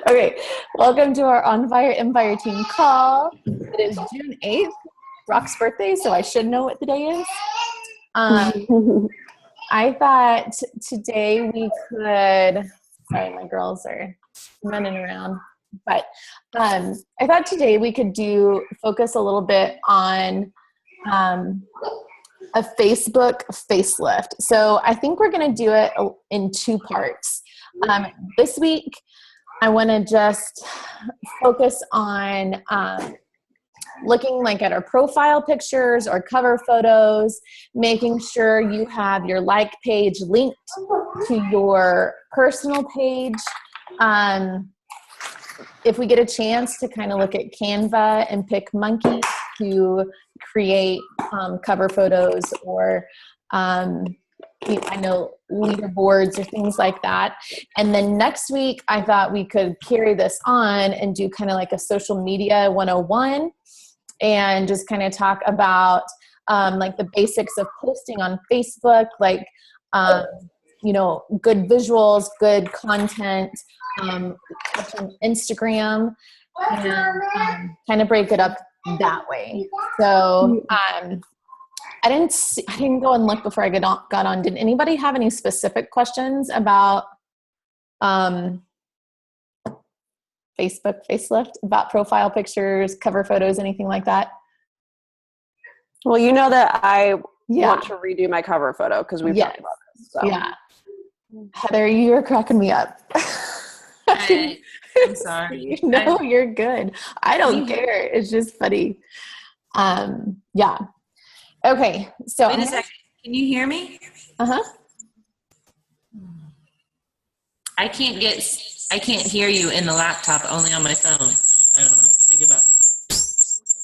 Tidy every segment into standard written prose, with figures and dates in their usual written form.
Okay, welcome to our On Fire Empire team call. It is June 8th, Brock's birthday, so I should know what the day is. I thought today we could, sorry, my girls are running around, but I thought today we could focus a little bit on a Facebook facelift. So I think we're going to do it in two parts. This week, I want to just focus on looking like at our profile pictures or cover photos, making sure you have your like page linked to your personal page. If we get a chance to kind of look at Canva and pick monkeys to create cover photos or I know leaderboards or things like that. And then next week, I thought we could carry this on and do kind of like a social media 101 and just kind of talk about like the basics of posting on Facebook, like, good visuals, good content, Instagram, and kind of break it up that way. So, I didn't go and look before I got on. Did anybody have any specific questions about Facebook facelift, about profile pictures, cover photos, anything like that? Well, you know that I want to redo my cover photo because we've talked about this. So. Yeah. Heather, you're cracking me up. I'm sorry. No, you're good. I don't care. It's just funny. Yeah. Okay, so wait a second. Can you hear me? Uh-huh. I can't hear you in the laptop, only on my phone. I don't know. I give up.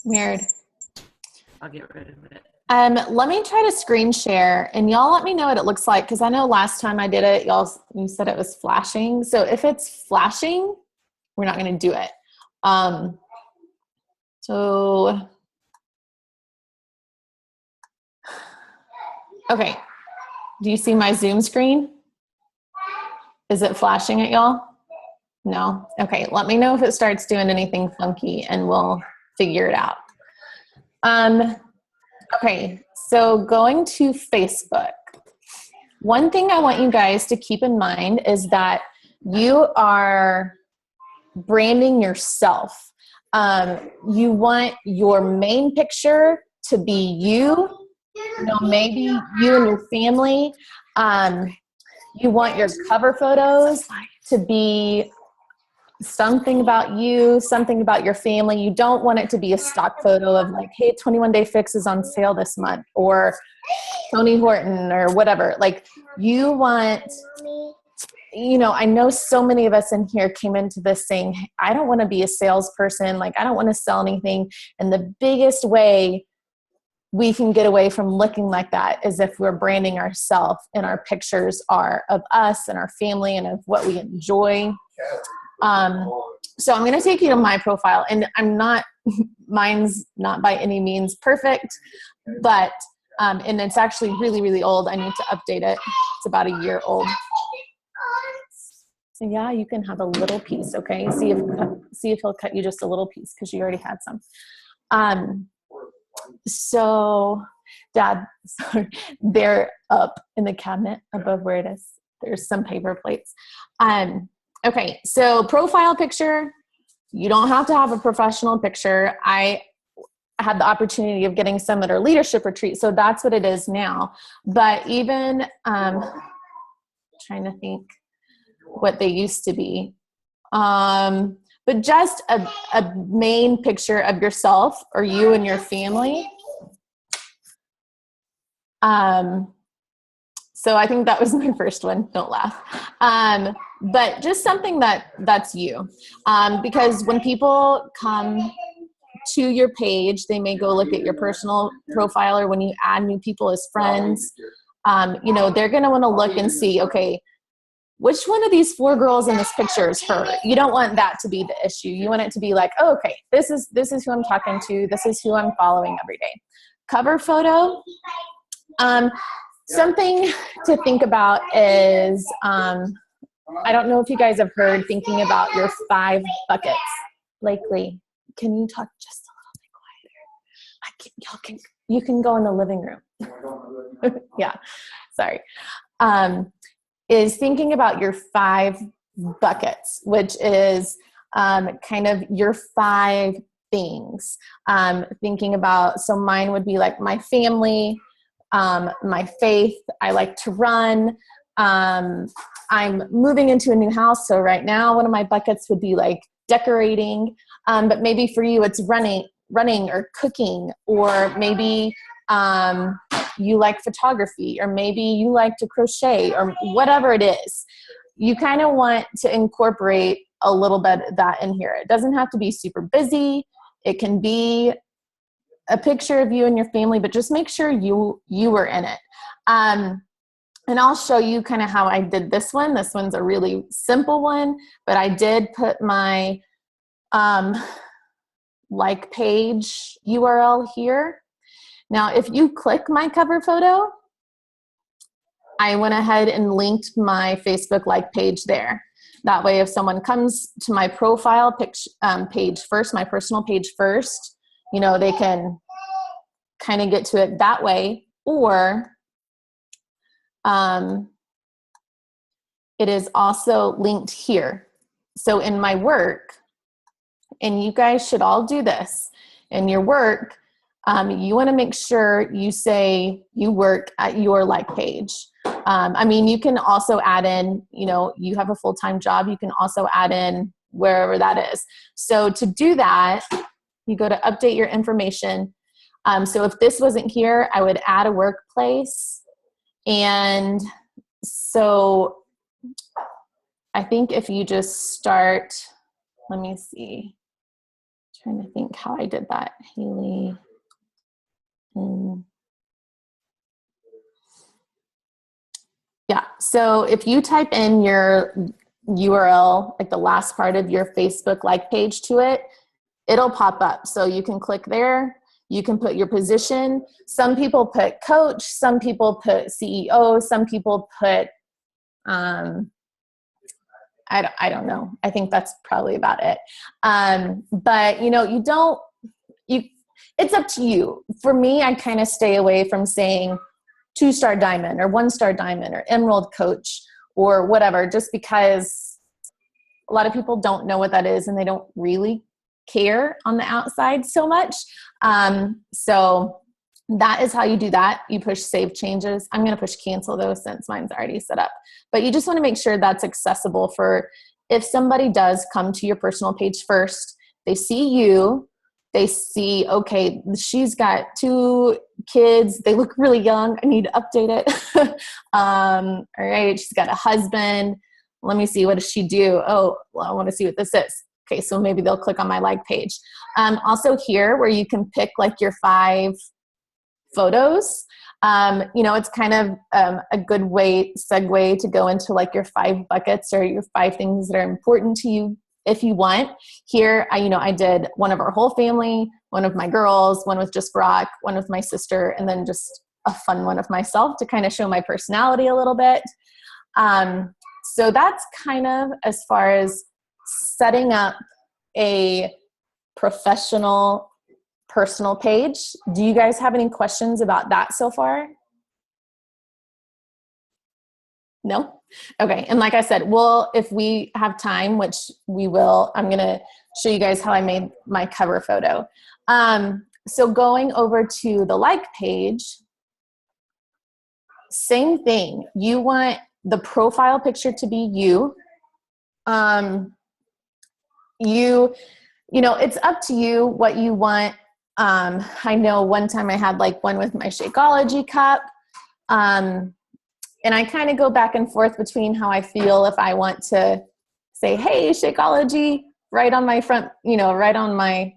Weird. I'll get rid of it. Let me try to screen share and y'all let me know what it looks like because I know last time I did it, you said it was flashing. So if it's flashing, we're not going to do it. Okay. Do you see my Zoom screen? Is it flashing at y'all? No? Okay. Let me know if it starts doing anything funky and we'll figure it out. Okay. So going to Facebook. One thing I want you guys to keep in mind is that you are branding yourself. You want your main picture to be you. Maybe you and your family. You want your cover photos to be something about you, something about your family. You don't want it to be a stock photo of like, hey, 21 Day Fix is on sale this month, or Tony Horton or whatever. Like you want, I know so many of us in here came into this saying, I don't want to be a salesperson. Like I don't want to sell anything. And the biggest way we can get away from looking like that is if we're branding ourselves and our pictures are of us and our family and of what we enjoy. So I'm going to take you to my profile, and mine's not by any means perfect, but, and it's actually really, really old. I need to update it. It's about a year old. So yeah, you can have a little piece. Okay. See if he'll cut you just a little piece because you already had some. So Dad, sorry, they're up in the cabinet above where it is. There's some paper plates. Okay, so profile picture, you don't have to have a professional picture. I had the opportunity of getting some at our leadership retreat, so that's what it is now. But even, trying to think what they used to be. But just a main picture of yourself or you and your family. So I think that was my first one. Don't laugh. But just something that's you. Because when people come to your page, they may go look at your personal profile, or when you add new people as friends, they're going to want to look and see, okay, which one of these 4 girls in this picture is her? You don't want that to be the issue. You want it to be like, oh, okay, this is who I'm talking to. This is who I'm following every day. Cover photo. Something to think about is I don't know if you guys have heard thinking about your 5 buckets. Blakely, can you talk just a little bit quieter? You can go in the living room. Yeah, sorry. Is thinking about your 5 buckets, which is kind of your 5 things. Thinking about, so mine would be like my family, my faith, I like to run. I'm moving into a new house. So right now, one of my buckets would be like decorating. But maybe for you, it's running or cooking, or maybe you like photography, or maybe you like to crochet, or whatever it is. You kind of want to incorporate a little bit of that in here. It doesn't have to be super busy. It can be a picture of you and your family, but just make sure you were in it. And I'll show you kind of how I did this one. This one's a really simple one, but I did put my like page URL here. Now, if you click my cover photo, I went ahead and linked my Facebook like page there. That way, if someone comes to my profile page first, my personal page first, you know, they can kind of get to it that way. Or it is also linked here. So in my work, and you guys should all do this, in your work, you want to make sure you say you work at your like page. I mean, you can also add in, you know, you have a full-time job, you can also add in wherever that is. So to do that, you go to update your information. So if this wasn't here, I would add a workplace. And so I think if you just start, let me see, I'm trying to think how I did that, Haley. Yeah, so if you type in your URL, like the last part of your Facebook like page to it, it'll pop up. So you can click there. You can put your position. Some people put coach, some people put CEO, some people put, I don't know. I think that's probably about it. But you know, it's up to you. For me, I kind of stay away from saying 2-star diamond or 1-star diamond or emerald coach or whatever, just because a lot of people don't know what that is and they don't really care on the outside so much. So that is how you do that. You push save changes. I'm going to push cancel though, since mine's already set up, but you just want to make sure that's accessible for if somebody does come to your personal page first, they see you, they see, okay, she's got 2 kids. They look really young. I need to update it. All right. She's got a husband. Let me see. What does she do? Oh, well, I want to see what this is. Okay. So maybe they'll click on my like page. Also here where you can pick like your 5 photos. You know, it's kind of a good segue to go into like your 5 buckets or your 5 things that are important to you. If you want, here, I did one of our whole family, one of my girls, one with just Brock, one with my sister, and then just a fun one of myself to kind of show my personality a little bit. So that's kind of as far as setting up a professional personal page. Do you guys have any questions about that so far? No? Okay. And like I said, if we have time, which we will, I'm going to show you guys how I made my cover photo. So going over to the like page, same thing. You want the profile picture to be you. You know, it's up to you what you want. I know one time I had like one with my Shakeology cup. And I kind of go back and forth between how I feel if I want to say, hey, Shakeology, right on my front, right on my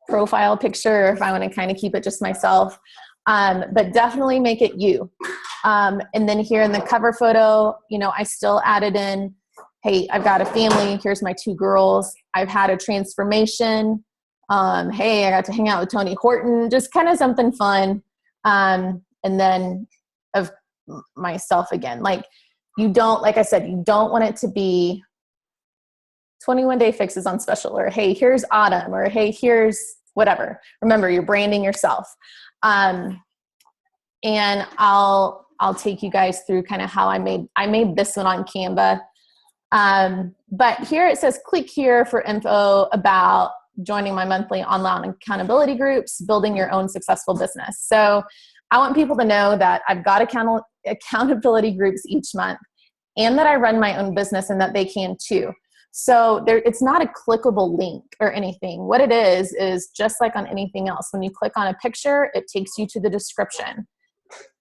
profile picture, or if I want to kind of keep it just myself. But definitely make it you. And then here in the cover photo, I still added in, hey, I've got a family. Here's my 2 girls. I've had a transformation. Hey, I got to hang out with Tony Horton, just kind of something fun. And then of myself again, like you don't, like I said, you don't want it to be 21-day fixes on special, or hey, here's autumn, or hey, here's whatever. Remember, you're branding yourself. And I'll take you guys through kind of how I made this one on Canva. But here it says, click here for info about joining my monthly online accountability groups, building your own successful business. So I want people to know that I've got accountability groups each month, and that I run my own business, and that they can too. So it's not a clickable link or anything. What it is just like on anything else. When you click on a picture, it takes you to the description.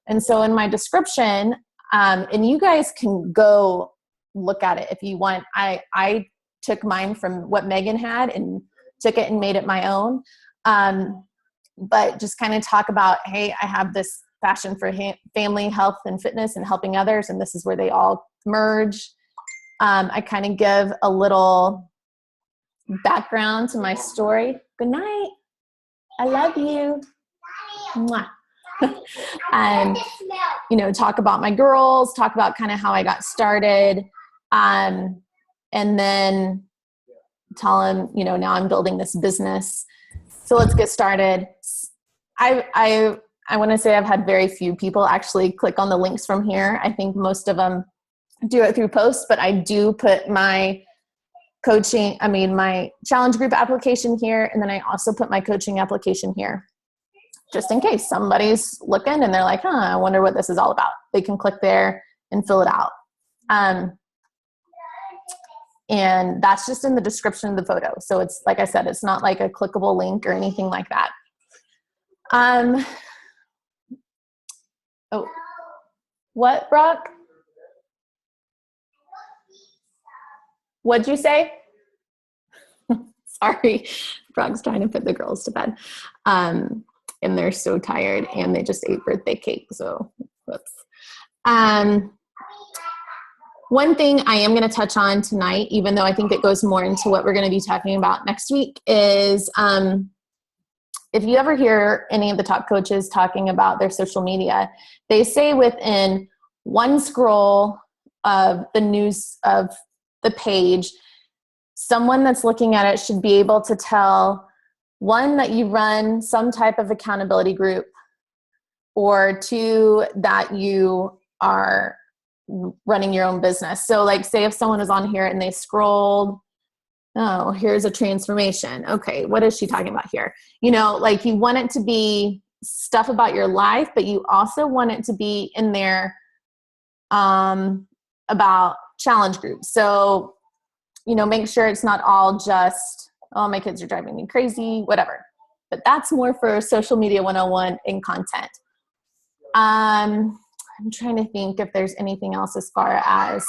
And so in my description, and you guys can go look at it if you want. I took mine from what Megan had and took it and made it my own. But just kind of talk about, hey, I have this passion for family, health, and fitness, and helping others, and this is where they all merge. I kind of give a little background to my story. Good night. I love you. Mwah. And, talk about my girls, talk about kind of how I got started. And then tell them, now I'm building this business. So let's get started. I want to say I've had very few people actually click on the links from here. I think most of them do it through posts, but I do put my my challenge group application here. And then I also put my coaching application here, just in case somebody's looking and they're like, I wonder what this is all about. They can click there and fill it out. And that's just in the description of the photo. So it's, like I said, it's not like a clickable link or anything like that. Oh, what, Brock? What'd you say? Sorry, Brock's trying to put the girls to bed. And they're so tired, and they just ate birthday cake. So, whoops. One thing I am going to touch on tonight, even though I think it goes more into what we're going to be talking about next week, is if you ever hear any of the top coaches talking about their social media, they say within one scroll of the news of the page, someone that's looking at it should be able to tell, one, that you run some type of accountability group, or two, that you are running your own business. So like, say if someone is on here and they scrolled, oh, here's a transformation. Okay, what is she talking about here? Like, you want it to be stuff about your life, but you also want it to be in there about challenge groups. So, make sure it's not all just, oh, my kids are driving me crazy, whatever. But that's more for social media 101 in content. I'm trying to think if there's anything else as far as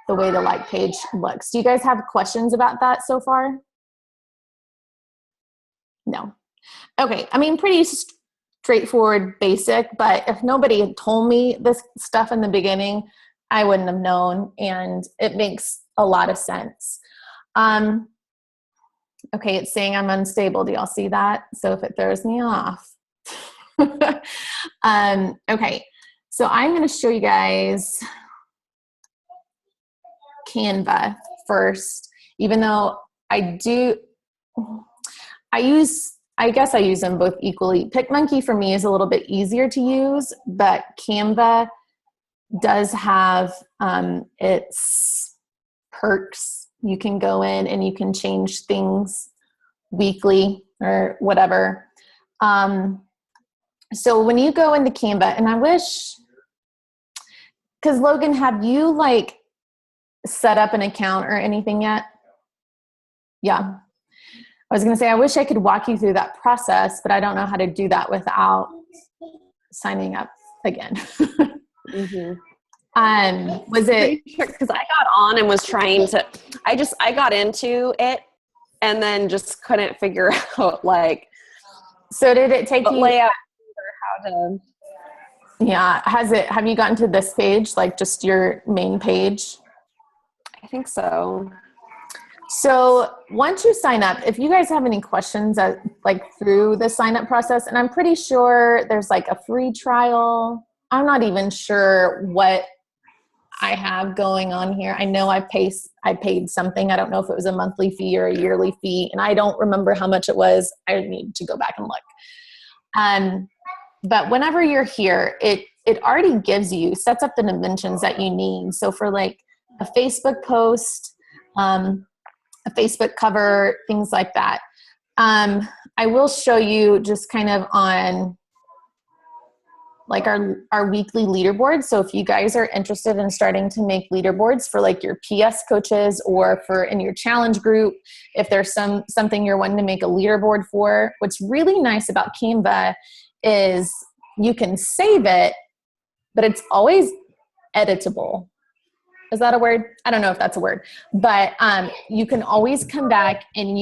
the way the like page looks. Do you guys have questions about that so far? No. Okay. Pretty straightforward, basic, but if nobody had told me this stuff in the beginning, I wouldn't have known, and it makes a lot of sense. Okay, it's saying I'm unstable. Do y'all see that? So if it throws me off. Okay, so I'm going to show you guys Canva first, even though I use them both equally. PicMonkey for me is a little bit easier to use, but Canva does have its perks. You can go in and you can change things weekly or whatever. So when you go into Canva, and I wish, because Logan, have you set up an account or anything yet? Yeah. I was going to say, I wish I could walk you through that process, but I don't know how to do that without signing up again. Mm-hmm. Was it because I got on and was trying to, I got into it and then just couldn't figure out so did it take you layout or how to? Yeah. Have you gotten to this page, just your main page? I think so. So once you sign up, if you guys have any questions through the sign up process, and I'm pretty sure there's a free trial. I'm not even sure what I have going on here. I know I paid something. I don't know if it was a monthly fee or a yearly fee, and I don't remember how much it was. I need to go back and look. But whenever you're here, it already sets up the dimensions that you need. So for like a Facebook post, a Facebook cover, things like that. I will show you just kind of on like our weekly leaderboard. So if you guys are interested in starting to make leaderboards for like your PS coaches or for in your challenge group, if there's something you're wanting to make a leaderboard for, what's really nice about Canva is you can save it, but it's always editable. Is that a word? I don't know if that's a word, but you can always come back and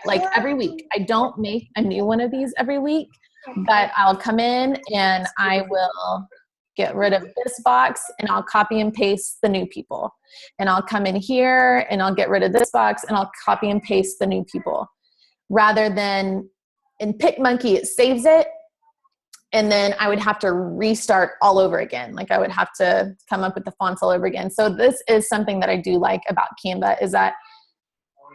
like every week, I don't make a new one of these every week, but I'll come in and I will get rid of this box and I'll copy and paste the new people. And I'll come in here and I'll get rid of this box and I'll copy and paste the new people. Rather than in PicMonkey, it saves it. And then I would have to restart all over again. Like I would have to come up with the fonts all over again. So this is something that I do like about Canva is that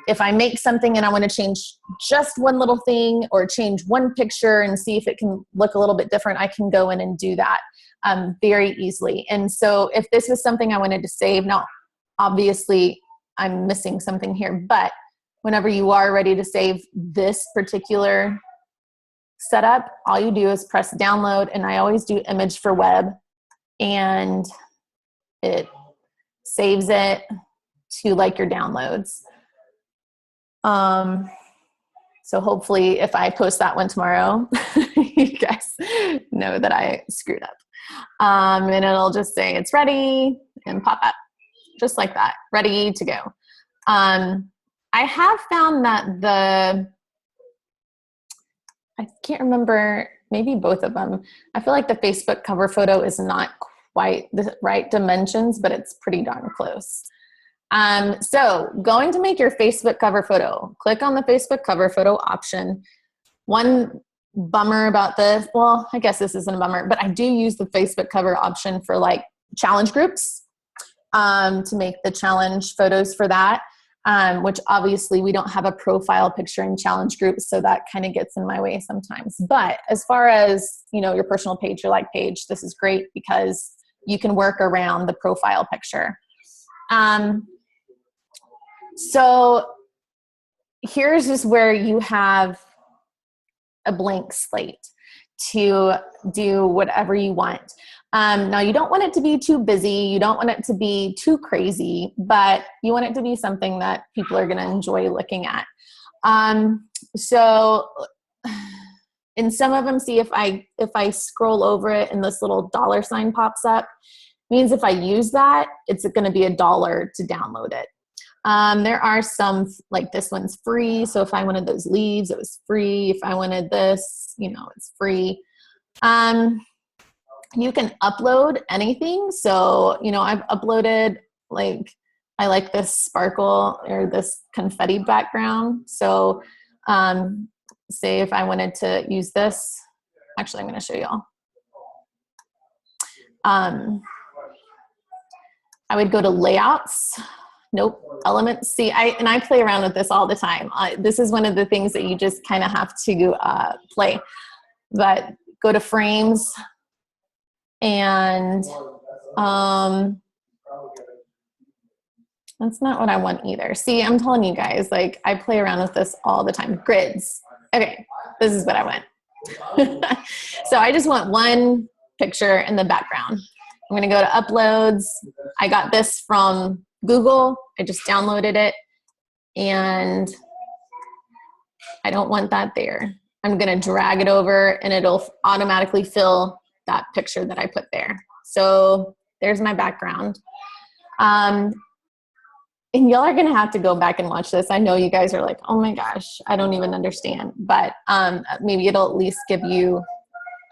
if I make something and I want to change just one little thing or change one picture and see if it can look a little bit different, I can go in and do that very easily. And so if this was something I wanted to save, now obviously I'm missing something here, but whenever you are ready to save this particular setup, all you do is press download, and I always do image for web, and it saves it to like your downloads. So hopefully if I post that one tomorrow, you guys know that I screwed up. And it'll just say it's ready and pop up just like that, ready to go. I have found that I can't remember, maybe both of them. I feel like the Facebook cover photo is not quite the right dimensions, but it's pretty darn close. So going to make your Facebook cover photo, click on the Facebook cover photo option. One bummer about this, well, I guess this isn't a bummer, but I do use the Facebook cover option for like challenge groups to make the challenge photos for that. Which obviously we don't have a profile picture in challenge groups, so that kind of gets in my way sometimes. But as far as, your personal page, your like page, this is great because you can work around the profile picture. So here's just where you have a blank slate to do whatever you want. Now you don't want it to be too busy. You don't want it to be too crazy, but you want it to be something that people are going to enjoy looking at. So in some of them, see if I scroll over it and this little dollar sign pops up, means if I use that, it's going to be $1 to download it. There are some, like this one's free. So if I wanted those leaves, it was free. If I wanted this, it's free. You can upload anything. So, I've uploaded, I like this sparkle or this confetti background. So, say if I wanted to use this, actually, I'm going to show y'all. I would go to layouts. Nope. Elements. See, I play around with this all the time. This is one of the things that you just kind of have to play. But go to frames and that's not what I want either. See, I'm telling you guys, I play around with this all the time. Grids. Okay, this is what I want. So I just want one picture in the background. I'm going to go to uploads. I got this from Google. I just downloaded it and I don't want that there. I'm going to drag it over and it'll automatically fill that picture that I put there. So there's my background. And y'all are going to have to go back and watch this. I know you guys are like, oh my gosh, I don't even understand. But maybe it'll at least give you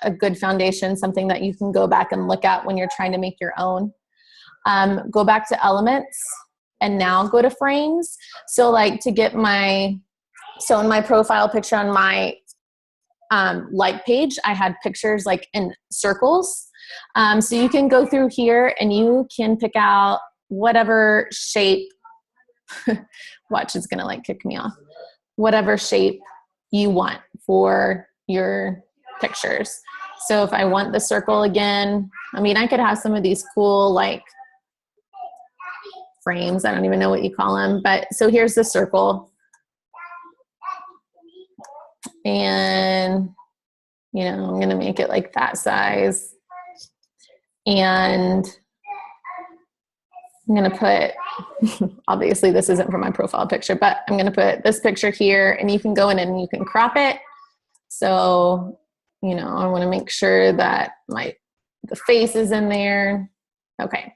a good foundation, something that you can go back and look at when you're trying to make your own. Go back to elements and now go to frames. So to get in my profile picture on my like page, I had pictures in circles. So you can go through here and you can pick out whatever shape, watch, it's gonna like kick me off, whatever shape you want for your pictures. So if I want the circle again, I mean, I could have some of these cool like frames. I don't even know what you call them, but so here's the circle. And, you know, I'm going to make it like that size. And I'm going to put, obviously this isn't for my profile picture, but I'm going to put this picture here, and you can go in and you can crop it. So, you know, I want to make sure that the face is in there. Okay.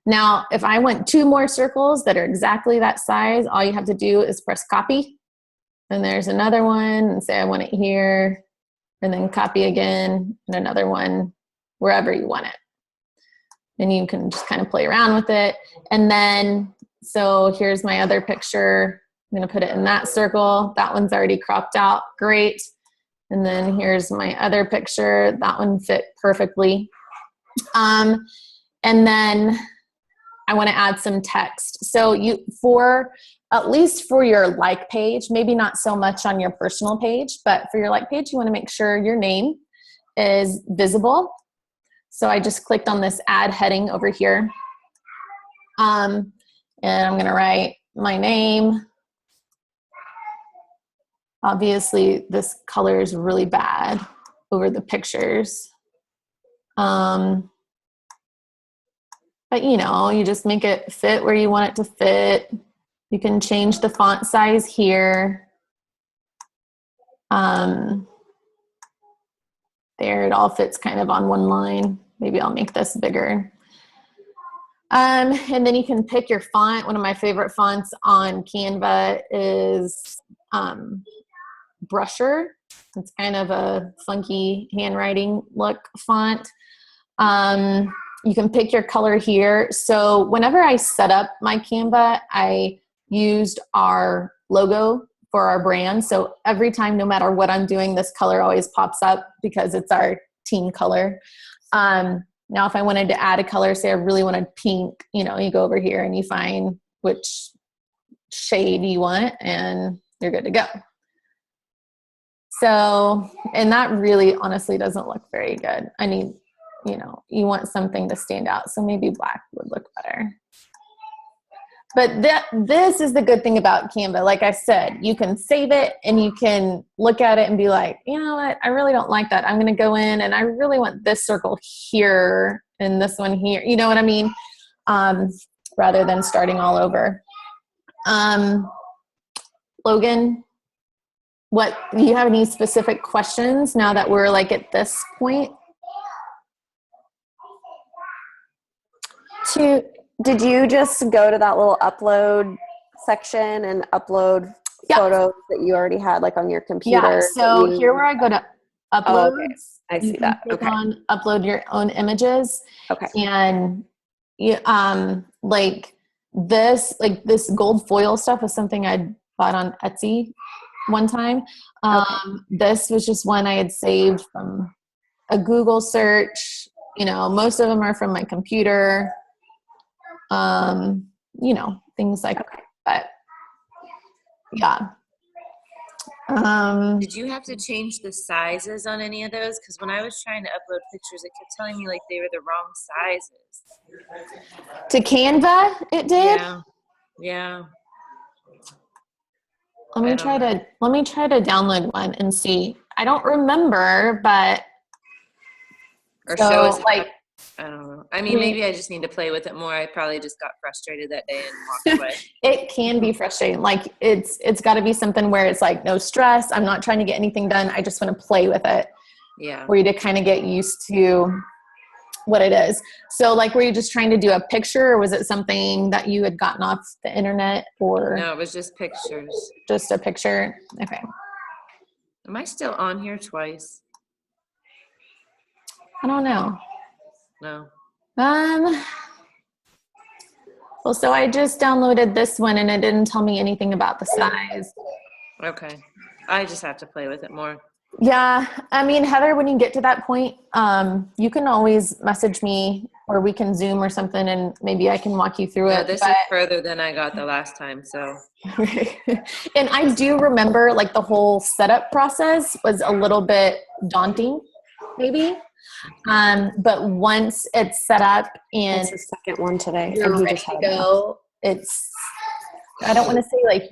Now, if I want 2 more circles that are exactly that size, all you have to do is press copy. And there's another one, and say I want it here, and then copy again, and another one wherever you want it. And you can just kind of play around with it. And then, so here's my other picture. I'm going to put it in that circle. That one's already cropped out. Great. And then here's my other picture. That one fit perfectly. And then I want to add some text. So at least for your like page, maybe not so much on your personal page, but for your like page, you want to make sure your name is visible. So I just clicked on this add heading over here. And I'm going to write my name. Obviously, this color is really bad over the pictures. But you know, you just make it fit where you want it to fit. You can change the font size here. There, it all fits kind of on one line. Maybe I'll make this bigger. And then you can pick your font. One of my favorite fonts on Canva is Brusher. It's kind of a funky handwriting look font. You can pick your color here. So whenever I set up my Canva, I used our logo for our brand. So every time, no matter what I'm doing, this color always pops up because it's our team color. Now, if I wanted to add a color, say I really wanted pink, you know, you go over here and you find which shade you want and you're good to go. So, and that really honestly doesn't look very good. I need, you know, you want something to stand out. So maybe black would look better. But this is the good thing about Canva. Like I said, you can save it and you can look at it and be like, you know what, I really don't like that. I'm going to go in and I really want this circle here and this one here. You know what I mean? Rather than starting all over. Logan, do you have any specific questions now that we're like at this point? Did you just go to that little upload section and upload photos that you already had like on your computer? Yeah, so here where I go to uploads, oh, okay. I see that. Click on upload your own images. Okay. And you, like this gold foil stuff is something I bought on Etsy one time. This was just one I had saved from a Google search. You know, most of them are from my computer. You know, things like that. But yeah. Did you have to change the sizes on any of those? Because when I was trying to upload pictures, it kept telling me like they were the wrong sizes. To Canva, it did? Yeah. Let me try to download one and see. I don't remember, but or so show us like I don't know. I mean, maybe I just need to play with it more. I probably just got frustrated that day and walked away. It can be frustrating. Like it's got to be something where it's like no stress. I'm not trying to get anything done. I just want to play with it. Yeah. For you to kind of get used to what it is. So like, were you just trying to do a picture, or was it something that you had gotten off the internet, or? No, it was just pictures. Just a picture. Okay. Am I still on here twice? I don't know. No. Well, so I just downloaded this one and it didn't tell me anything about the size. Okay. I just have to play with it more. Yeah. I mean, Heather, when you get to that point, you can always message me or we can Zoom or something and maybe I can walk you through No, it. this is further than I got the last time. So, And I do remember like the whole setup process was a little bit daunting, maybe. But once it's set up and It's the second one today, you're and he ready just to had go, I don't want to say like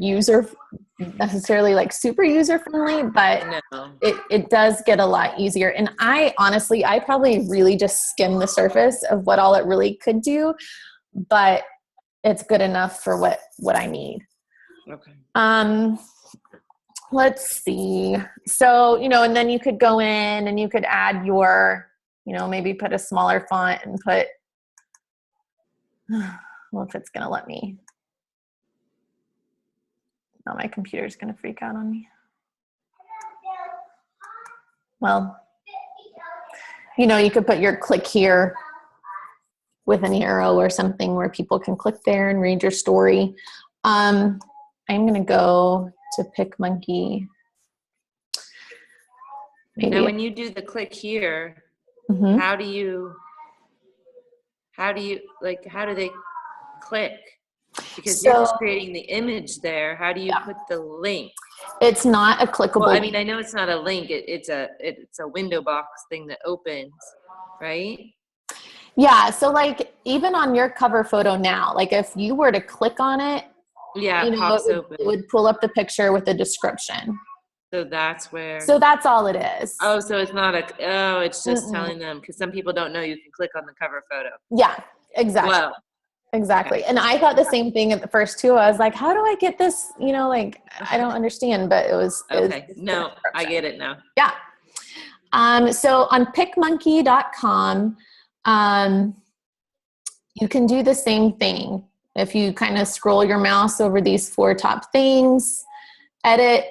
necessarily like super user friendly, but no. it does get a lot easier. And I honestly, I probably really just skimmed the surface of what all it really could do, but it's good enough for what I need. Okay. Let's see. So, and then you could go in and you could add your, maybe put a smaller font and put, well, if it's going to let me. Now my computer's going to freak out on me. Well, you could put your click here with an arrow or something where people can click there and read your story. I'm going to go to PicMonkey. Maybe. Now, when you do the click here, mm-hmm. how do they click? Because you're just creating the image there. How do you put the link? It's not a clickable. Well, I mean, I know it's not a link. It's a window box thing that opens, right? Yeah. So like even on your cover photo now, like if you were to click on it, it would pull up the picture with a description. So that's where. So that's all it is. Oh, so it's not it's just telling them, because some people don't know you can click on the cover photo. Yeah, exactly. Wow. Exactly. And I thought the same thing at the first too. I was like, how do I get this? Like, I don't understand, but it was. Okay. No, I get it now. Yeah. So on picmonkey.com, you can do the same thing. If you kind of scroll your mouse over these 4 top things, edit,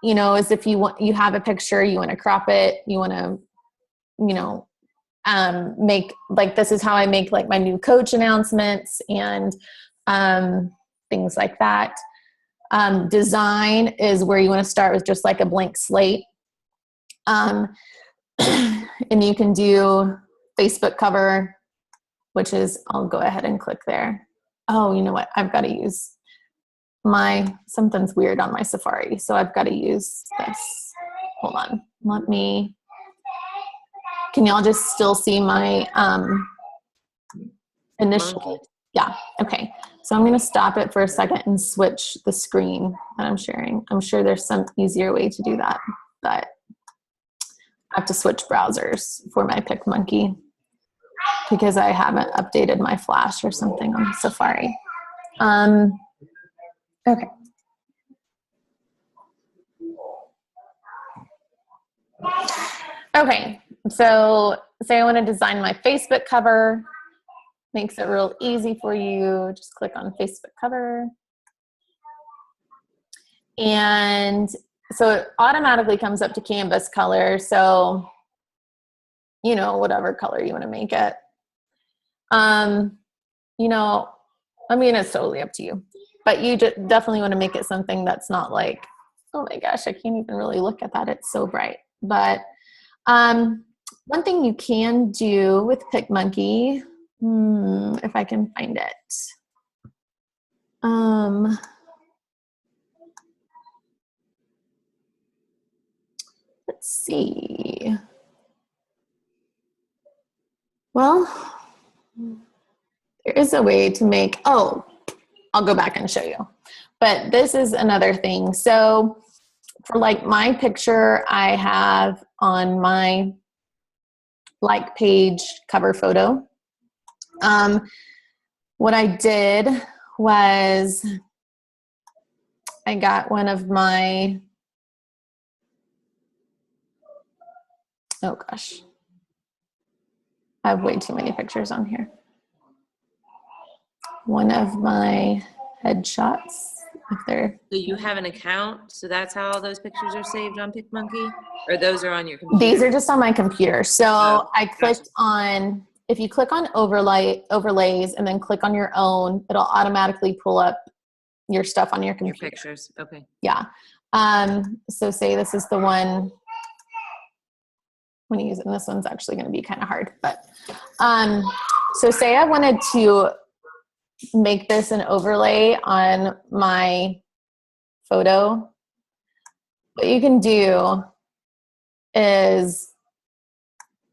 as if you have a picture, you want to crop it, you want to, make, like, this is how I make like my new coach announcements and things like that. Design is where you want to start with just like a blank slate. And you can do Facebook cover, which is, I'll go ahead and click there. Oh, you know what? I've got to use something's weird on my Safari. So I've got to use this. Hold on. Can y'all just still see my initial? Monkey. Yeah. Okay. So I'm going to stop it for a second and switch the screen that I'm sharing. I'm sure there's some easier way to do that, but I have to switch browsers for my PicMonkey because I haven't updated my Flash or something on Safari. Okay. Okay. So say I want to design my Facebook cover. Makes it real easy for you. Just click on Facebook cover. And so it automatically comes up to canvas color. So, whatever color you want to make it. It's totally up to you. But you definitely want to make it something that's not like, oh my gosh, I can't even really look at that. It's so bright. But one thing you can do with PicMonkey, if I can find it. Let's see. Well, there is a way to make, I'll go back and show you. But this is another thing. So for like my picture, I have on my like page cover photo. What I did was I got one of my, oh gosh, I have way too many pictures on here. One of my headshots, if they're. So you have an account, so that's how all those pictures are saved on PicMonkey? Or those are on your computer? These are just on my computer. So I clicked on, if you click on overlays and then click on your own, it'll automatically pull up your stuff on your computer. Your pictures, okay. Yeah. So say this is the one when you use it. And this one's actually going to be kind of hard, but, so say I wanted to make this an overlay on my photo. What you can do is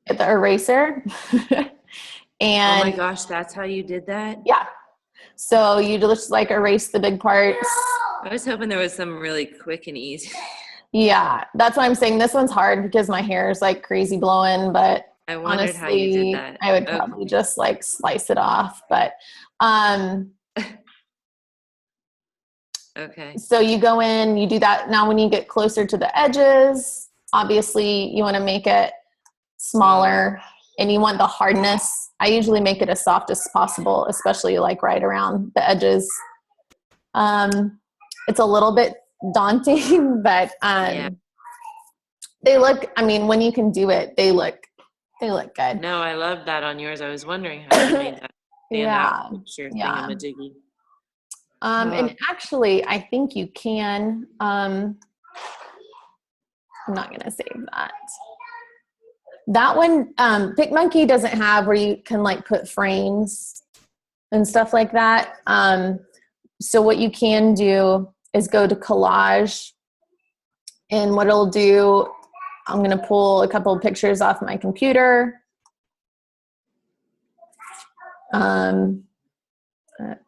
get the eraser and oh my gosh, that's how you did that? yeah. So you just like erase the big parts. I was hoping there was some really quick and easy. Yeah, that's why I'm saying this one's hard because my hair is like crazy blowing, but I wondered honestly, how you did that. I would probably just like slice it off. But okay. so you go in, you do that. Now when you get closer to the edges, obviously you want to make it smaller and you want the hardness. I usually make it as soft as possible, especially like right around the edges. It's a little bit daunting, but they look, I mean, when you can do it, they look good. No, I love that on yours. I was wondering how you made that stand out picture thingamajiggy. And actually, I think you can, I'm not going to save that. That one, PicMonkey doesn't have where you can like put frames and stuff like that. So what you can do is go to collage, and what it'll do, I'm going to pull a couple of pictures off my computer.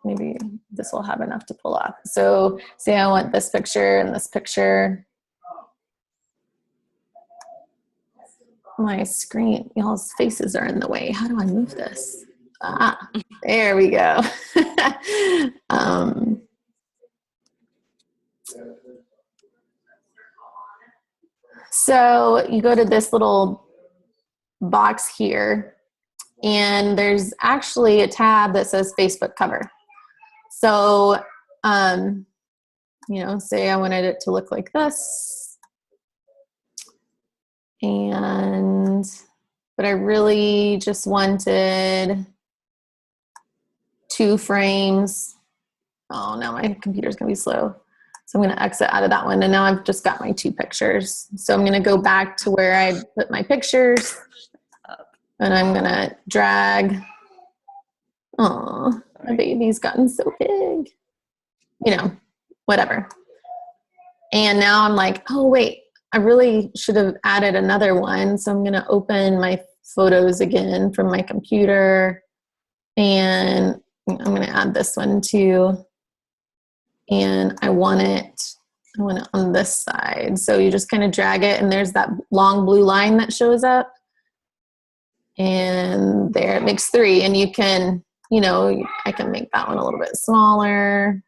Maybe this will have enough to pull off. So say I want this picture and this picture. My screen, y'all's faces are in the way. How do I move this? Ah, there we go. So you go to this little box here, and there's actually a tab that says Facebook cover. So, you know, say I wanted it to look like this. But I really just wanted 2 frames. Oh, now my computer's gonna be slow. So I'm gonna exit out of that one, and now I've just got my 2 pictures. So I'm gonna go back to where I put my pictures, and I'm gonna drag. Oh, my baby's gotten so big. You know, whatever. And now I'm like, oh wait, I really should have added another one. So I'm going to open my photos again from my computer, and I'm going to add this one too. And I want it on this side. So you just kind of drag it, and there's that long blue line that shows up. And there it makes 3. And you can, you know, I can make that one a little bit smaller.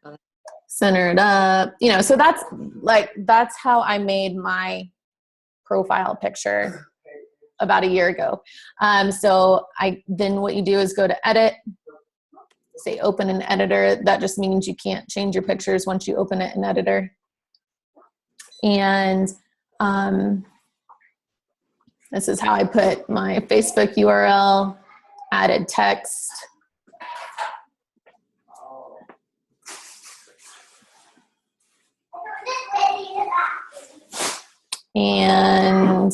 Center it up, you know, so that's how I made my profile picture about a year ago. So then what you do is go to edit, say open an editor. That just means you can't change your pictures once you open it in editor. And this is how I put my Facebook URL, added text. And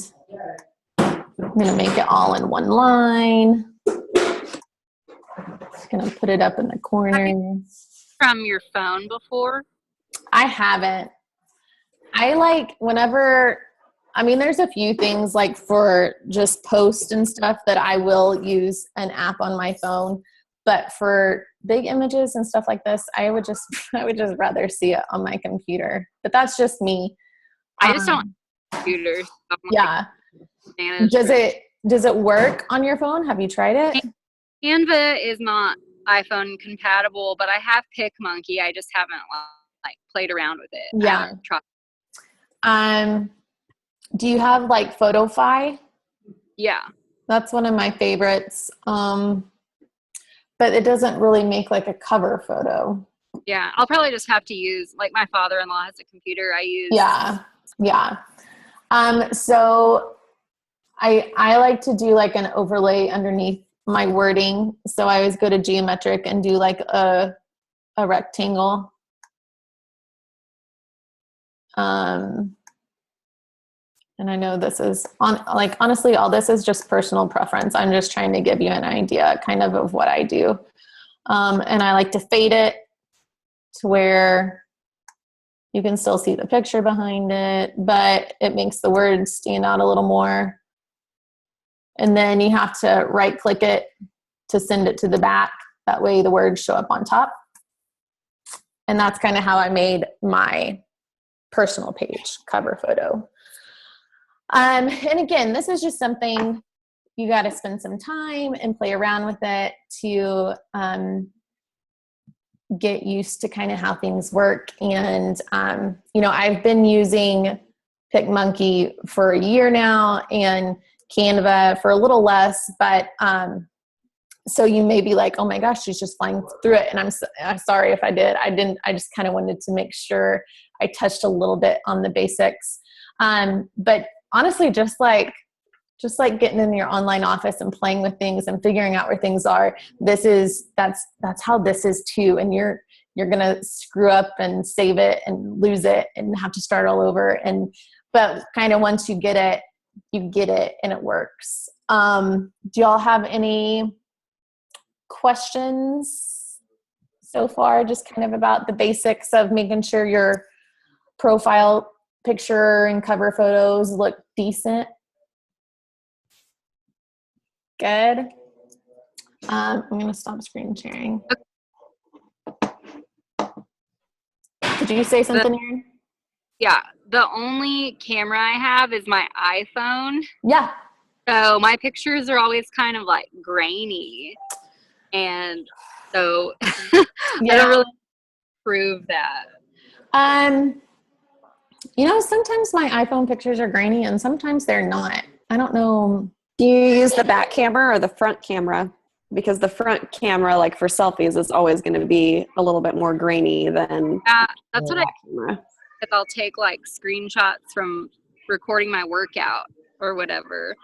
I'm going to make it all in one line. Just going to put it up in the corner. From your phone before? I haven't. I like whenever, I mean, there's a few things like for just post and stuff that I will use an app on my phone. But for big images and stuff like this, I would just rather see it on my computer. But that's just me. I just don't computer. So yeah. Does it work on your phone? Have you tried it? Canva is not iPhone compatible, but I have PicMonkey. I just haven't like played around with it. Yeah. Do you have like PhotoFi? Yeah. That's one of my favorites. But it doesn't really make like a cover photo. Yeah. I'll probably just have to use, like my father-in-law has a computer I use. Yeah. Yeah. So I like to do like an overlay underneath my wording. So I always go to geometric and do like a rectangle. And I know this is honestly, all this is just personal preference. I'm just trying to give you an idea kind of what I do. And I like to fade it to where you can still see the picture behind it, but it makes the words stand out a little more. And then you have to right click it to send it to the back. That way the words show up on top. And that's kind of how I made my personal page cover photo. And again, this is just something you got to spend some time and play around with it to get used to kind of how things work. And, I've been using PicMonkey for a year now and Canva for a little less, but so you may be like, oh my gosh, she's just flying through it. And I'm sorry if I did. I didn't. I just kind of wanted to make sure I touched a little bit on the basics. But honestly, just like getting in your online office and playing with things and figuring out where things are, that's how this is too. And you're going to screw up and save it and lose it and have to start all over. But kind of once you get it and it works. Do y'all have any questions so far, just kind of about the basics of making sure your profile picture and cover photos look decent? Good. I'm going to stop screen sharing. Did you say something, Erin? Yeah, the only camera I have is my iPhone. Yeah. So my pictures are always kind of like grainy. And so I don't really prove that. Sometimes my iPhone pictures are grainy and sometimes they're not. I don't know. Do you use the back camera or the front camera? Because the front camera, like for selfies, is always going to be a little bit more grainy than that's what camera. If I'll take like screenshots from recording my workout or whatever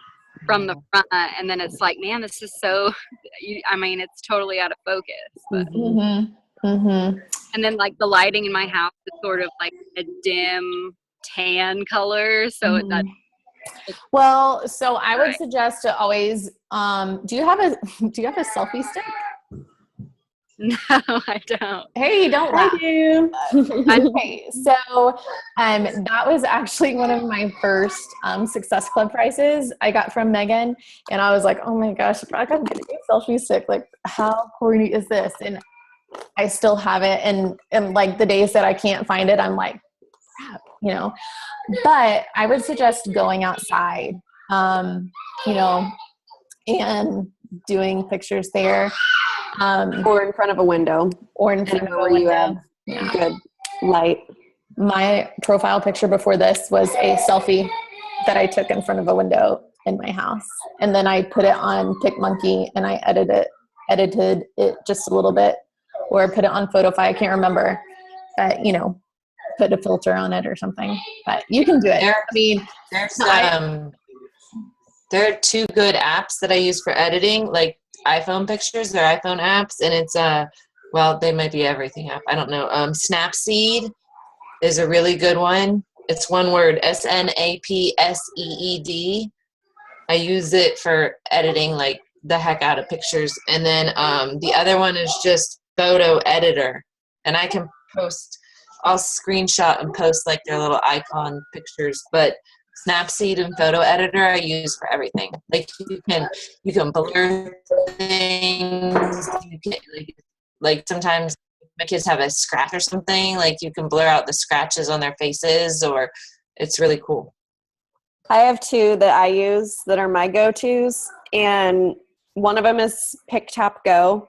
from the front, and then it's like, man, this is it's totally out of focus. But. And then like the lighting in my house is sort of like a dim tan color, so Well, so I would suggest to always. Do you have a selfie stick? No, I don't. Hey, don't laugh. I do. Okay, so that was actually one of my first Success Club prizes I got from Megan, and I was like, oh my gosh, I gotta get a selfie stick. Like, how corny is this? And I still have it, and like the days that I can't find it, I'm like, crap, But I would suggest going outside, and doing pictures there. Or in front of a window. Or in front of a window. You have good light. My profile picture before this was a selfie that I took in front of a window in my house. And then I put it on PicMonkey and I edited it just a little bit, or put it on PhotoFi. I can't remember. But, put a filter on it or something. But you can do it. There are two good apps that I use for editing, like iPhone pictures. They're iPhone apps, and it's they might be everything app. I don't know. Snapseed is a really good one. It's one word, Snapseed. I use it for editing like the heck out of pictures. And then the other one is just Photo Editor, and I can I'll screenshot and post like their little icon pictures, but Snapseed and Photo Editor I use for everything. Like you can blur things. Like sometimes my kids have a scratch or something. Like you can blur out the scratches on their faces, or it's really cool. I have two that I use that are my go-tos, and one of them is PicTapGo.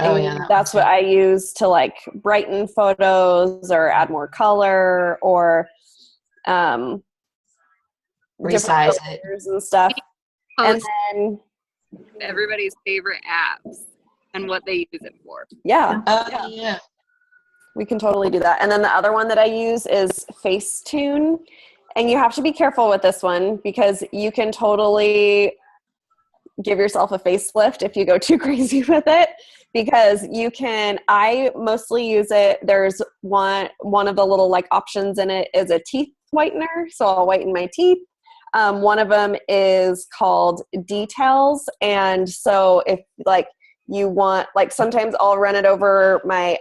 Oh yeah, that's what I use to like brighten photos or add more color or resize it and stuff. And then everybody's favorite apps and what they use it for. Yeah. Yeah. We can totally do that. And then the other one that I use is Facetune. And you have to be careful with this one because you can totally give yourself a facelift if you go too crazy with it, because I mostly use it. There's one of the little like options in it is a teeth whitener. So I'll whiten my teeth. One of them is called details. And so if like you want, like sometimes I'll run it over my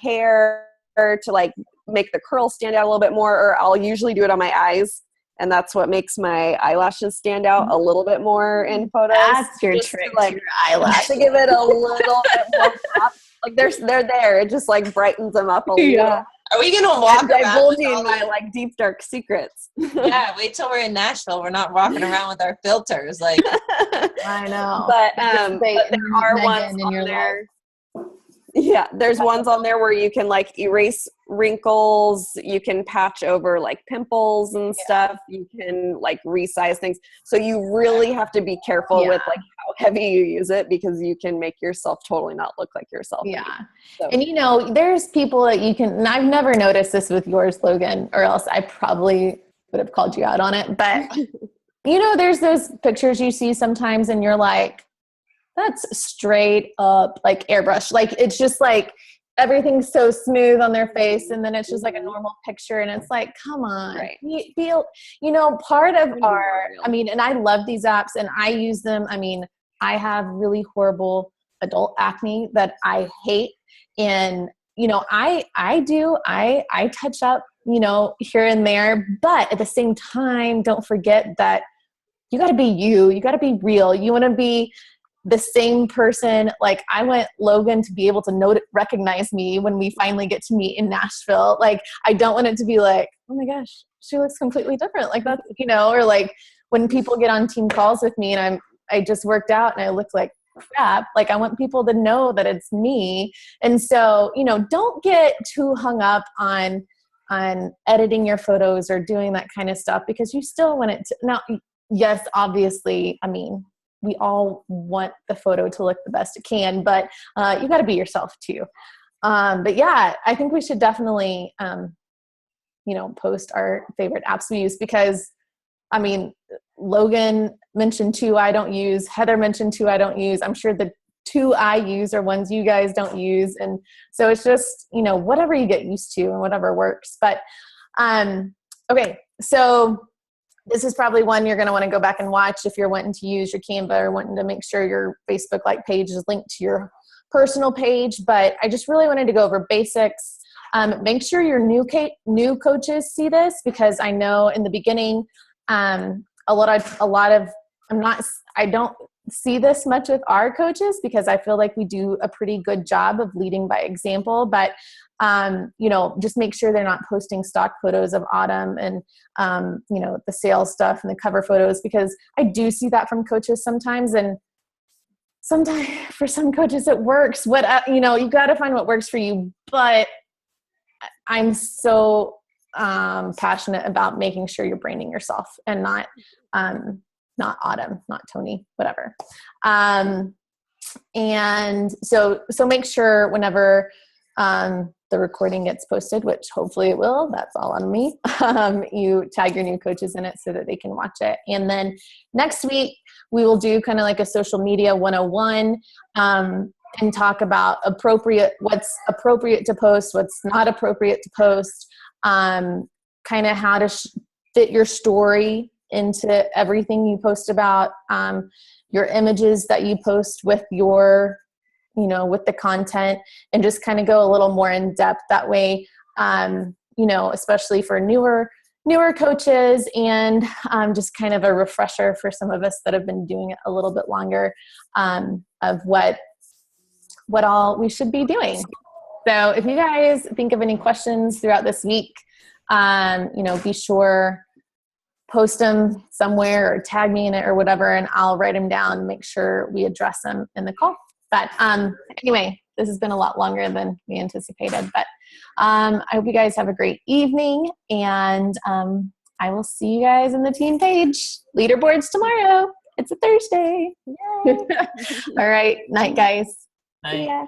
hair to like make the curls stand out a little bit more, or I'll usually do it on my eyes. And that's what makes my eyelashes stand out a little bit more in photos. That's your just trick, to, like, your eyelash. to give it a little bit more pop. Like they're there. It just like brightens them up a little. Are we gonna walk I'm around divulging with my like deep dark secrets. Yeah, wait till we're in Nashville. We're not walking around with our filters. Like, I know. But But there are Megan ones in on your there. Yeah, there's ones on there where you can like erase wrinkles, you can patch over like pimples and stuff, you can like resize things. So you really have to be careful with like how heavy you use it, because you can make yourself totally not look like yourself. Yeah. So. And you know, there's people that you can, and I've never noticed this with yours, Logan, or else I probably would have called you out on it. But you know, there's those pictures you see sometimes and you're like, that's straight up like airbrush. Like it's just like everything's so smooth on their face, and then it's just like a normal picture, and it's like, come on. Right. You know, part of our, I mean, and I love these apps and I use them. I mean, I have really horrible adult acne that I hate. And, you know, I touch up, you know, here and there, but at the same time, don't forget that you got to be you got to be real. You want to be the same person. Like I want Logan to be able to recognize me when we finally get to meet in Nashville. Like I don't want it to be like, oh my gosh, she looks completely different. Like that's, you know, or like when people get on team calls with me and I just worked out and I look like crap. Like I want people to know that it's me. And so, you know, don't get too hung up on editing your photos or doing that kind of stuff, because you still want it to, now, yes, obviously, I mean, we all want the photo to look the best it can, but you got to be yourself too. But yeah, I think we should definitely, you know, post our favorite apps we use, because I mean, Logan mentioned 2 I don't use. Heather mentioned 2 I don't use. I'm sure the 2 I use are ones you guys don't use. And so it's just, you know, whatever you get used to and whatever works. But okay, so this is probably one you're going to want to go back and watch if you're wanting to use your Canva or wanting to make sure your Facebook like page is linked to your personal page. But I just really wanted to go over basics. Make sure your new coaches see this, because I know in the beginning, I don't see this much with our coaches, because I feel like we do a pretty good job of leading by example, but you know, just make sure they're not posting stock photos of Autumn and you know, the sales stuff and the cover photos, because I do see that from coaches sometimes, and sometimes for some coaches it works. You know, you got to find what works for you, but I'm so passionate about making sure you're branding yourself and not Autumn, not Tony, whatever. And so make sure whenever the recording gets posted, which hopefully it will, that's all on me, you tag your new coaches in it so that they can watch it. And then next week we will do kind of like a social media 101, and talk about what's appropriate to post, what's not appropriate to post, kind of how to fit your story into everything you post about, your images that you post with your, you know, with the content, and just kind of go a little more in depth that way, you know, especially for newer coaches, and just kind of a refresher for some of us that have been doing it a little bit longer, of what all we should be doing. So if you guys think of any questions throughout this week, you know, be sure post them somewhere or tag me in it or whatever, and I'll write them down and make sure we address them in the call. But anyway, this has been a lot longer than we anticipated, but I hope you guys have a great evening, and I will see you guys in the team page leaderboards tomorrow. It's a Thursday. All right. Night, guys. Night. Yeah.